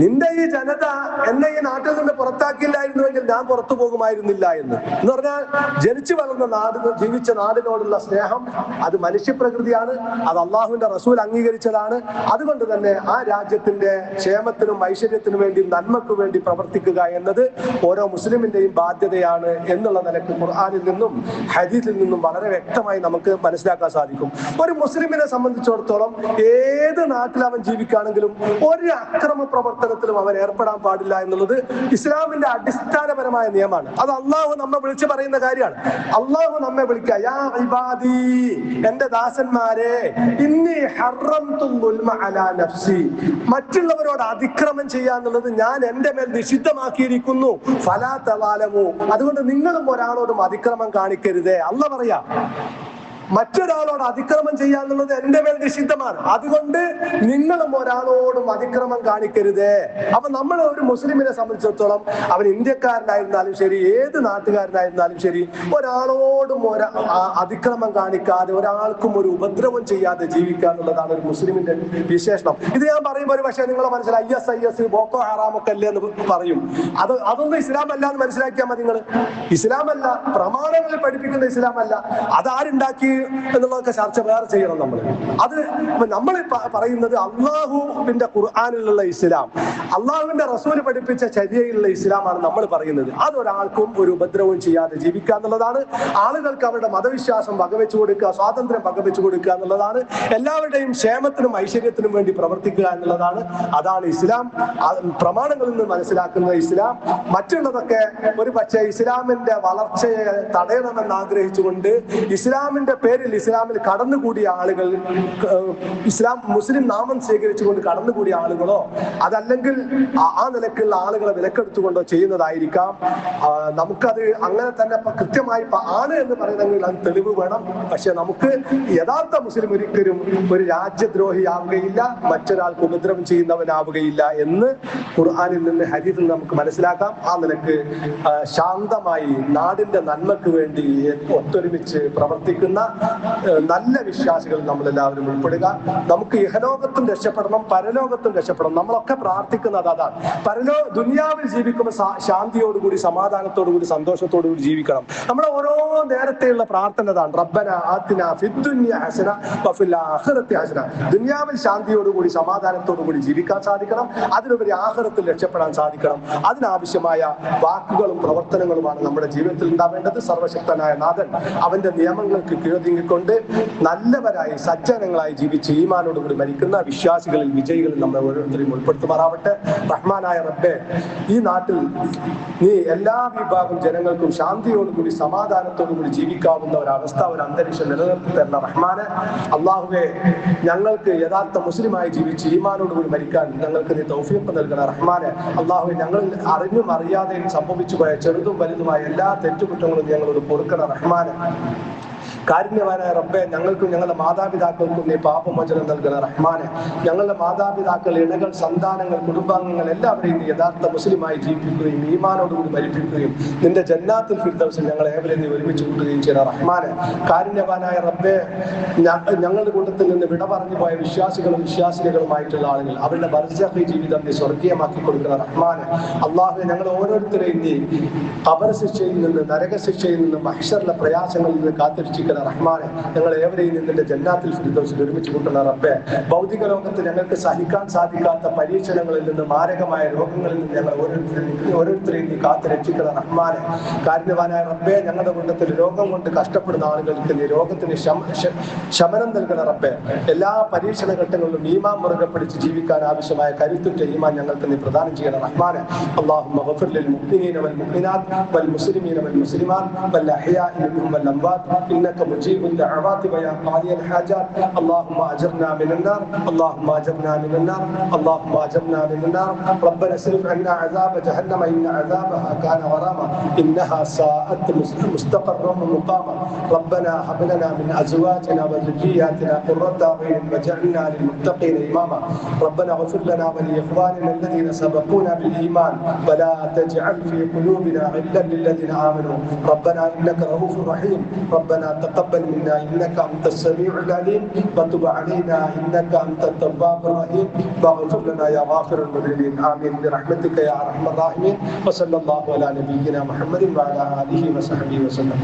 നിന്റെ ഈ ജനത എന്നെ ഈ നാട്ടിൽ നിന്ന് പുറത്താക്കിയില്ലായിരുന്നുവെങ്കിൽ ഞാൻ പുറത്തു പോകുമായിരുന്നില്ല എന്ന് പറഞ്ഞാൽ, ജനിച്ചു വളർന്ന നാട്, ജീവിച്ച നാടിനോടുള്ള സ്നേഹം അത് മനുഷ്യപ്രകൃതിയാണ്, അത് അള്ളാഹുവിന്റെ റസൂൽ അംഗീകരിച്ചതാണ്. അതുകൊണ്ട് തന്നെ ആ രാജ്യത്തിന്റെ ക്ഷേമത്തിനും ഐശ്വര്യത്തിനും വേണ്ടി, നന്മയ്ക്കു വേണ്ടി പ്രവർത്തിക്കുക എന്നത് ഓരോ മുസ്ലിമിന്റെയും ബാധ്യതയാണ് എന്നുള്ള നിലയ്ക്ക് ഖുർആനിൽ നിന്നും ഹദീസിൽ നിന്നും വളരെ വ്യക്തമായി നമുക്ക് മനസ്സിലാക്കാൻ സാധിക്കും. ഒരു മുസ്ലിമിനെ സംബന്ധിച്ചിടത്തോളം ഏത് നാട്ടിൽ അവൻ ജീവിക്കുകയാണെങ്കിലും ഒരു അക്രമ പ്രവർത്തനത്തിലും അവൻ ഏർപ്പെടാൻ പാടില്ല എന്നുള്ളത് ഇസ്ലാമിന്റെ അടിസ്ഥാനപരമായ നിയമമാണ്. അത് അള്ളാഹു നമ്മെ വിളിച്ചു പറയുന്ന കാര്യമാണ്. അള്ളാഹു നമ്മെ വിളിക്കുക, യാ ഇബാദി, എന്റെ ദാസന്മാരെ, ഇന്നി ഹറംതുൽ ദുൽമ അലാ നഫ്സി, മറ്റുള്ളവരോട് അതിക്രമം ചെയ്യാന്നുള്ളത് ഞാൻ എന്റെ മേൽ നിഷിദ്ധമാക്കിയിരിക്കുന്നു. ഫലാ തവാലമു, അതുകൊണ്ട് നിങ്ങളും ഒരാളോടും അതിക്രമം കാണിക്കരുതേ. അള്ളാഹ് പറയാ, മറ്റൊരാളോട് അതിക്രമം ചെയ്യാന്നുള്ളത് എന്റെ മേൽ നിഷിദ്ധമാണ്, അതുകൊണ്ട് നിങ്ങളും ഒരാളോടും അതിക്രമം കാണിക്കരുത്. അപ്പൊ നമ്മൾ ഒരു മുസ്ലിമിനെ സംബന്ധിച്ചിടത്തോളം, അവൻ ഇന്ത്യക്കാരനായിരുന്നാലും ശരി, ഏത് നാട്ടുകാരനായിരുന്നാലും ശരി, ഒരാളോടും അതിക്രമം കാണിക്കാതെ, ഒരാൾക്കും ഒരു ഉപദ്രവം ചെയ്യാതെ ജീവിക്കുക എന്നുള്ളതാണ് ഒരു മുസ്ലിമിന്റെ വിശേഷണം. ഇത് ഞാൻ പറയുമ്പോൾ ഒരു പക്ഷേ നിങ്ങളെ മനസ്സിൽ IS ബോക്കോ ഹറാമൊക്കെ അല്ലേ എന്ന് പറയും. അതൊന്നും ഇസ്ലാം അല്ല എന്ന് മനസ്സിലാക്കിയാൽ മതി. നിങ്ങൾ ഇസ്ലാമല്ല, പ്രമാണങ്ങളിൽ പഠിപ്പിക്കുന്ന ഇസ്ലാമല്ല. അതാരുണ്ടാക്കി എന്നുള്ളതൊക്കെ ചർച്ച വേറെ ചെയ്യണം നമ്മൾ. നമ്മൾ പറയുന്നത് അള്ളാഹുവിന്റെ ഖുർആനിലുള്ള ഇസ്ലാം, അള്ളാഹുവിന്റെ റസൂല് പഠിപ്പിച്ച ചര്യയിലുള്ള ഇസ്ലാമാണ് നമ്മൾ പറയുന്നത്. അതൊരാൾക്കും ഒരു ഉപദ്രവവും ചെയ്യാതെ ജീവിക്കുക എന്നുള്ളതാണ്. ആളുകൾക്ക് അവരുടെ മതവിശ്വാസം വകവെച്ചു കൊടുക്കുക, സ്വാതന്ത്ര്യം വകവെച്ചു കൊടുക്കുക എന്നുള്ളതാണ്. എല്ലാവരുടെയും ക്ഷേമത്തിനും ഐശ്വര്യത്തിനും വേണ്ടി പ്രവർത്തിക്കുക എന്നുള്ളതാണ്. അതാണ് ഇസ്ലാം. പ്രമാണങ്ങളിൽ നിന്ന് മനസ്സിലാക്കുന്ന ഇസ്ലാം. മറ്റുള്ളതൊക്കെ ഒരു പക്ഷേ ഇസ്ലാമിന്റെ വളർച്ചയെ തടയണമെന്ന് ആഗ്രഹിച്ചുകൊണ്ട് ഇസ്ലാമിന്റെ പേരിൽ ഇസ്ലാമിൽ കടന്നുകൂടിയ ആളുകൾ, മുസ്ലിം നാമം സ്വീകരിച്ചുകൊണ്ട് കടന്നുകൂടിയ ആളുകളോ അതല്ലെങ്കിൽ ആ നിലക്കുള്ള ആളുകളെ വിലക്കെടുത്തുകൊണ്ടോ ചെയ്യുന്നതായിരിക്കാം. നമുക്കത് അങ്ങനെ തന്നെ കൃത്യമായി ആണ് എന്ന് പറയുന്നെങ്കിൽ അത് തെളിവ് വേണം. പക്ഷെ നമുക്ക് യഥാർത്ഥ മുസ്ലിം ഒരിക്കലും ഒരു രാജ്യദ്രോഹിയാവുകയില്ല, മറ്റൊരാൾക്ക് ഉപദ്രവം ചെയ്യുന്നവനാവുകയില്ല എന്ന് ഖുർആനിൽ നിന്ന് ഹദീസിൽ നമുക്ക് മനസ്സിലാക്കാം. ആ നിലക്ക് ശാന്തമായി നാടിന്റെ നന്മക്ക് വേണ്ടി ഒത്തൊരുമിച്ച് പ്രവർത്തിക്കുന്ന നല്ല വിശ്വാസികൾ നമ്മളെല്ലാവരും ഉൾപ്പെടുക. നമുക്ക് ഇഹലോകത്തും രക്ഷപ്പെടണം, പരലോകത്തും രക്ഷപ്പെടണം. നമ്മളൊക്കെ പ്രാർത്ഥിക്കുന്നത് അതാണ്. ദുനിയാവിൽ ജീവിക്കുമ്പോൾ ശാന്തിയോടുകൂടി, സമാധാനത്തോടുകൂടി, സന്തോഷത്തോടുകൂടി ജീവിക്കണം. നമ്മുടെ ഓരോ നേരത്തെയുള്ള പ്രാർത്ഥന അതാണ്. റബ്ബന ആതിനാ ഫിദ്ദുനിയ ഹസന വഫിൽ ആഖിറതി ഹസന. ദുനിയാവിൽ ശാന്തിയോടുകൂടി, സമാധാനത്തോടുകൂടി ജീവിക്കാൻ സാധിക്കണം. അതിനുപരി ആഖിറത്തിൽ രക്ഷപ്പെടാൻ സാധിക്കണം. അതിനാവശ്യമായ വാക്കുകളും പ്രവർത്തനങ്ങളുമാണ് നമ്മുടെ ജീവിതത്തിൽ ഉണ്ടാവേണ്ടത്. സർവശക്തനായ നാഥൻ അവന്റെ നിയമങ്ങൾക്ക് കീഴൊതുങ്ങിക്കൊണ്ട് നല്ലവരായി സജ്ജനങ്ങളായി ജീവിച്ച് ഈമാനോടുകൂടി മരിക്കുന്ന വിശ്വാസികളിൽ, വിജയികളിൽ നമ്മെ ഓരോരുത്തരെയും ഉൾപ്പെടുത്തുമാറാവട്ടെ. റഹ്മാനായ റബ്ബേ, ഈ നാട്ടിൽ നീ എല്ലാ വിഭാഗം ജനങ്ങൾക്കും ശാന്തിയോടുകൂടി, സമാധാനത്തോടുകൂടി ജീവിക്കാവുന്ന ഒരവസ്ഥ, ഒരു അന്തരീക്ഷം നിലനിർത്തി തരുന്ന റഹ്മാനെ. അള്ളാഹുവേ, ഞങ്ങൾക്ക് യഥാർത്ഥ മുസ്ലിമായി ജീവിച്ച് ഈമാനോടുകൂടി മരിക്കാൻ ഞങ്ങൾക്ക് നീ തൗഫീഖ് നൽകണ റഹ്മാനെ. അള്ളാഹുവേ, ഞങ്ങൾ അറിഞ്ഞും അറിയാതെയും സംഭവിച്ചു പോയ ചെറുതും വലുതുമായ എല്ലാ തെറ്റുകുറ്റങ്ങളും ഞങ്ങളോട് പൊറുക്കണ റഹ്മാനെ. കാരുണ്യവാനായ റബ്ബേ, ഞങ്ങൾക്കും ഞങ്ങളുടെ മാതാപിതാക്കൾക്കും നീ പാപമോചനം നൽകുന്ന റഹ്മാനെ. ഞങ്ങളുടെ മാതാപിതാക്കൾ, ഇണകൾ, സന്താനങ്ങൾ, കുടുംബാംഗങ്ങൾ എല്ലാവരെയും നീ യഥാർത്ഥ മുസ്ലിമായി ജീവിപ്പിക്കുകയും ഈമാനോടുകൂടി മരിപ്പിക്കുകയും നിന്റെ ജന്നാത്തുൽ ഫിർദൗസിൽ ഞങ്ങളെ ഏവരെയും നീ ഒരുമിച്ച് കൂട്ടുകയും ചെയ്യുന്ന റഹ്മാനെ. കാരുണ്യവാനായ റബ്ബേ, ഞങ്ങളുടെ കൂട്ടത്തിൽ നിന്ന് വിട പറഞ്ഞു പോയ വിശ്വാസികളും വിശ്വാസികളുമായിട്ടുള്ള ആളുകൾ, അവരുടെ ബർസഖി ജീവിതം നീ സ്വർഗീയമാക്കി കൊടുക്കുന്ന റഹ്മാനെ. അള്ളാഹുവേ, ഞങ്ങൾ ഓരോരുത്തരെയും നീ ഖബർ ശിക്ഷയിൽ നിന്ന്, നരക ശിക്ഷയിൽ നിന്ന്, മഹ്ശറിലെ പ്രയാസങ്ങളിൽ നിന്ന് കാത്തിരക്ഷിക്കുക സ്വീകരിക്കണം റഹ്മാനെ. ഞങ്ങൾ ഏവരെയും നിന്റെ ജന്നാത്തിൽ ഫിർദൗസിൽ ഒരുമിച്ച് കൂട്ടണം റബ്ബേ. ഭൗതിക ലോകത്ത് ഞങ്ങൾക്ക് സഹിക്കാൻ സാധിക്കാത്ത പരീക്ഷണങ്ങളിൽ നിന്ന്, മാരകമായ രോഗങ്ങളിൽ നിന്ന് ഞങ്ങൾ ഓരോരുത്തരെയും നീ കാത്തു രക്ഷിക്കണം റഹ്മാനെ. കാരുണ്യവാനായ റബ്ബേ, ഞങ്ങളുടെ കൂട്ടത്തിൽ രോഗം കൊണ്ട് കഷ്ടപ്പെടുന്ന ആളുകൾക്ക് നീ രോഗത്തിന് ശമനം നൽകണം റബ്ബേ. എല്ലാ പരീക്ഷണ ഘട്ടങ്ങളിലും ഈമാൻ മുറുകെ പിടിച്ച് ജീവിക്കാൻ ആവശ്യമായ കരുത്തുറ്റ ഈമാൻ ഞങ്ങൾക്ക് നീ പ്രദാനം ചെയ്യണം റഹ്മാനെ. اللهم اغفر للمؤمنين والمؤمنات والمسلمين والمسلمات والأحياء منهم والأموات إنك مجيب الدعوات ويا قاضي الحاجات. اللهم أجرنا من النار، اللهم أجرنا من النار، اللهم أجرنا من النار. ربنا اصرف عنا عذاب جهنم إن عذابها كان غراما إنها ساءت مستقرا ومقاما. ربنا هب لنا من أزواجنا وذرياتنا قرة أعين واجعلنا للمتقين إماما. ربنا اغفر لنا ولإخواننا الذين سبقونا بالإيمان ولا تجعل في قلوبنا غلا للذين آمنوا. ربنا إنك رؤوف رحيم. ربنا تقبل منا إنك أنت السميع العليم وتب علينا إنك أنت التواب الرحيم واغفر لنا يا غافر المذنبين. آمين برحمتك يا أرحم الراحمين. وصلى الله على نبينا محمد وعلى آله وصحبه وسلم.